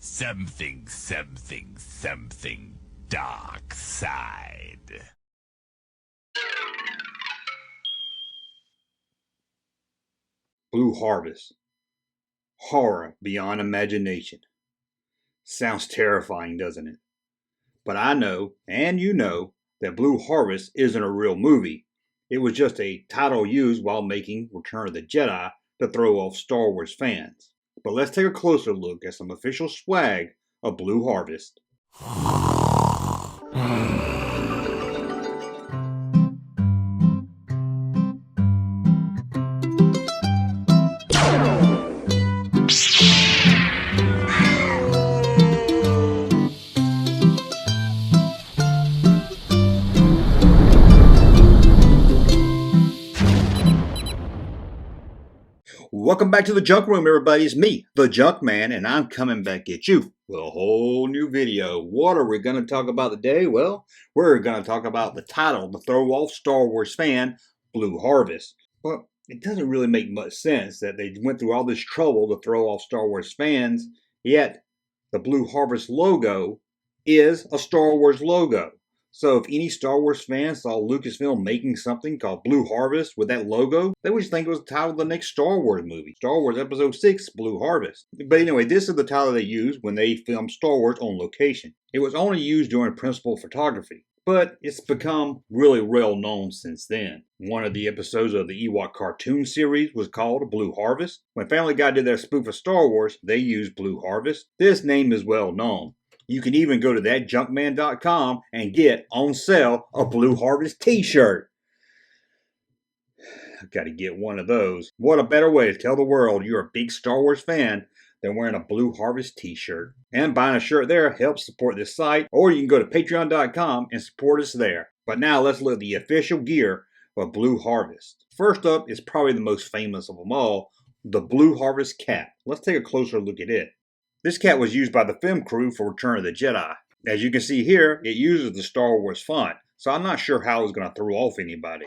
Something, something, something dark side. Blue Harvest. Horror beyond imagination. Sounds terrifying, doesn't it? But I know, and you know, that Blue Harvest isn't a real movie. It was just a title used while making Return of the Jedi to throw off Star Wars fans. But let's take a closer look at some official swag of Blue Harvest. Welcome back to the Junk Room, everybody. It's me, the Junkman, and I'm coming back at you with a whole new video. What are we going to talk about today? Well, we're going to talk about the title to throw off Star Wars fan, Blue Harvest. Well, it doesn't really make much sense that they went through all this trouble to throw off Star Wars fans, yet the Blue Harvest logo is a Star Wars logo. So if any Star Wars fans saw Lucasfilm making something called Blue Harvest with that logo, they would just think it was the title of the next Star Wars movie. Star Wars Episode 6, Blue Harvest. But anyway, this is the title they used when they filmed Star Wars on location. It was only used during principal photography, but it's become really well known since then. One of the episodes of the Ewok cartoon series was called Blue Harvest. When Family Guy did their spoof of Star Wars, they used Blue Harvest. This name is well known. You can even go to thatjunkman.com and get on sale a Blue Harvest t-shirt. I've got to get one of those. What a better way to tell the world you're a big Star Wars fan than wearing a Blue Harvest t-shirt. And buying a shirt there helps support this site, or you can go to patreon.com and support us there. But now let's look at the official gear of Blue Harvest. First up is probably the most famous of them all, the Blue Harvest cap. Let's take a closer look at it. This cap was used by the film crew for Return of the Jedi. As you can see here, it uses the Star Wars font, so I'm not sure how it's going to throw off anybody.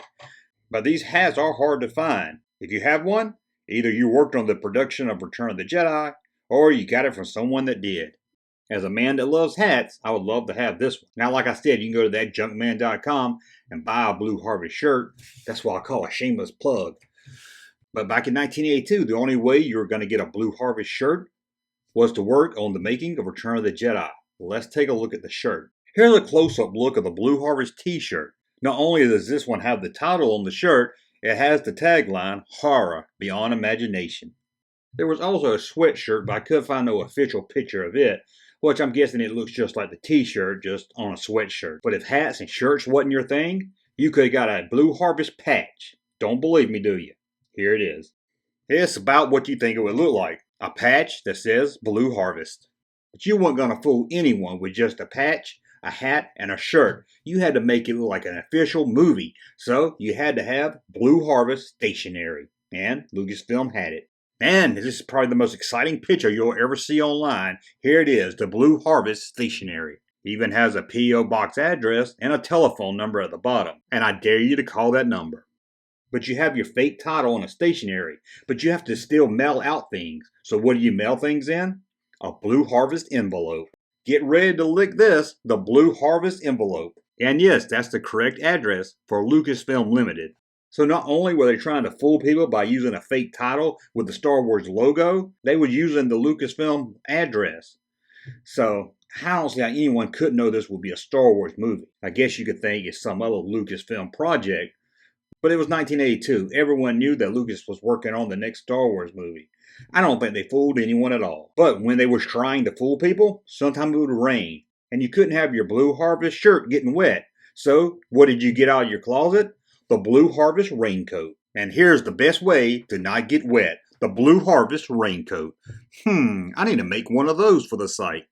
But these hats are hard to find. If you have one, either you worked on the production of Return of the Jedi, or you got it from someone that did. As a man that loves hats, I would love to have this one. Now, like I said, you can go to thatjunkman.com and buy a Blue Harvest shirt. That's what I call a shameless plug. But back in 1982, the only way you were going to get a Blue Harvest shirt was to work on the making of Return of the Jedi. Let's take a look at the shirt. Here's a close-up look of the Blue Harvest t-shirt. Not only does this one have the title on the shirt, it has the tagline, Horror Beyond Imagination. There was also a sweatshirt, but I couldn't find no official picture of it, which I'm guessing it looks just like the t-shirt, just on a sweatshirt. But if hats and shirts wasn't your thing, you could have got a Blue Harvest patch. Don't believe me, do you? Here it is. It's about what you think it would look like. A patch that says Blue Harvest. But you weren't going to fool anyone with just a patch, a hat, and a shirt. You had to make it look like an official movie. So you had to have Blue Harvest Stationery. And Lucasfilm had it. And this is probably the most exciting picture you'll ever see online. Here it is, the Blue Harvest Stationery. It even has a P.O. box address and a telephone number at the bottom. And I dare you to call that number. But you have your fake title on a stationery, but you have to still mail out things. So what do you mail things in? A Blue Harvest envelope. Get ready to lick this, the Blue Harvest envelope. And yes, that's the correct address for Lucasfilm Limited. So not only were they trying to fool people by using a fake title with the Star Wars logo, they were using the Lucasfilm address. So I don't see how anyone could know this would be a Star Wars movie. I guess you could think it's some other Lucasfilm project. But it was 1982. Everyone knew that Lucas was working on the next Star Wars movie. I don't think they fooled anyone at all. But when they were trying to fool people, sometimes it would rain. And you couldn't have your Blue Harvest shirt getting wet. So, what did you get out of your closet? The Blue Harvest Raincoat. And here's the best way to not get wet. The Blue Harvest Raincoat. I need to make one of those for the site.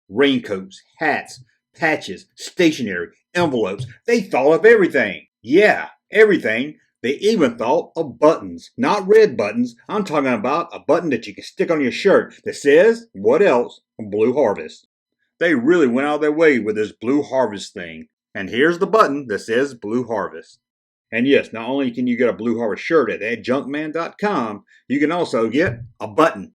Raincoats, hats, patches, stationery, envelopes. They thought of everything. Yeah. Everything. They even thought of buttons. Not red buttons. I'm talking about a button that you can stick on your shirt that says, what else? Blue Harvest. They really went out of their way with this Blue Harvest thing. And here's the button that says Blue Harvest. And yes, not only can you get a Blue Harvest shirt at thatjunkman.com, you can also get a button.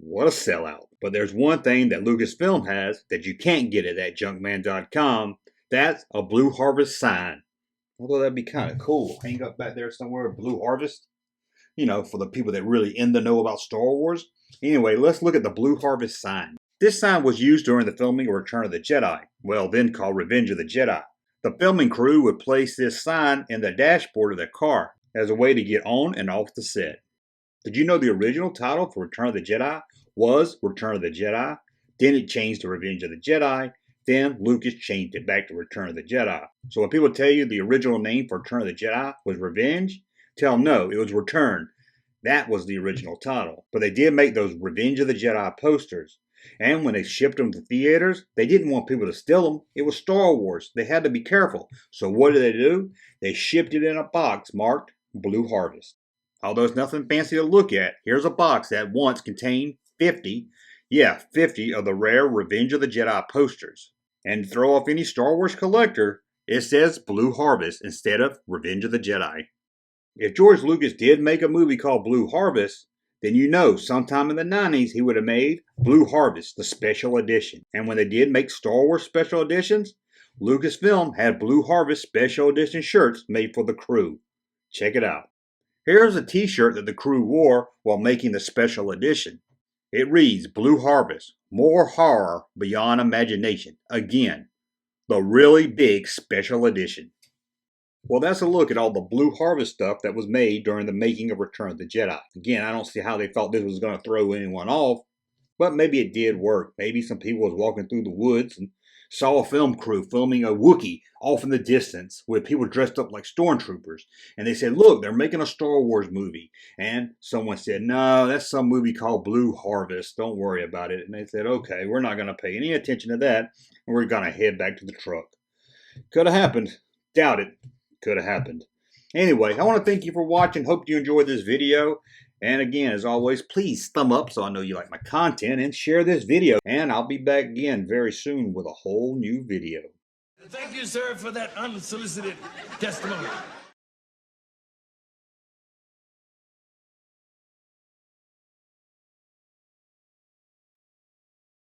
What a sellout. But there's one thing that Lucasfilm has that you can't get at that Junkman.com. That's a Blue Harvest sign. Although that'd be kind of cool. Hang up back there somewhere, Blue Harvest. You know, for the people that really in the know about Star Wars. Anyway, let's look at the Blue Harvest sign. This sign was used during the filming of Return of the Jedi, well then called Revenge of the Jedi. The filming crew would place this sign in the dashboard of their car as a way to get on and off the set. Did you know the original title for Return of the Jedi was Return of the Jedi? Then it changed to Revenge of the Jedi. Then Lucas changed it back to Return of the Jedi. So when people tell you the original name for Return of the Jedi was Revenge, tell them no, it was Return. That was the original title. But they did make those Revenge of the Jedi posters. And when they shipped them to theaters, they didn't want people to steal them. It was Star Wars. They had to be careful. So what did they do? They shipped it in a box marked Blue Harvest. Although it's nothing fancy to look at, here's a box that once contained 50 of the rare Revenge of the Jedi posters. And to throw off any Star Wars collector, it says Blue Harvest instead of Revenge of the Jedi. If George Lucas did make a movie called Blue Harvest, then you know sometime in the 90s he would have made Blue Harvest, the special edition. And when they did make Star Wars special editions, Lucasfilm had Blue Harvest special edition shirts made for the crew. Check it out. Here's a t-shirt that the crew wore while making the special edition. It reads, Blue Harvest, more horror beyond imagination. Again, the really big special edition. Well, that's a look at all the Blue Harvest stuff that was made during the making of Return of the Jedi. Again, I don't see how they thought this was going to throw anyone off, but maybe it did work. Maybe some people was walking through the woods and saw a film crew filming a Wookiee off in the distance with people dressed up like stormtroopers. And they said, look, they're making a Star Wars movie. And someone said, no, that's some movie called Blue Harvest. Don't worry about it. And they said, okay, we're not going to pay any attention to that. And we're going to head back to the truck. Could have happened. Doubt it. Could have happened. Anyway, I want to thank you for watching. Hope you enjoyed this video. And again, as always, please thumb up so I know you like my content and share this video. And I'll be back again very soon with a whole new video. Thank you, sir, for that unsolicited testimony.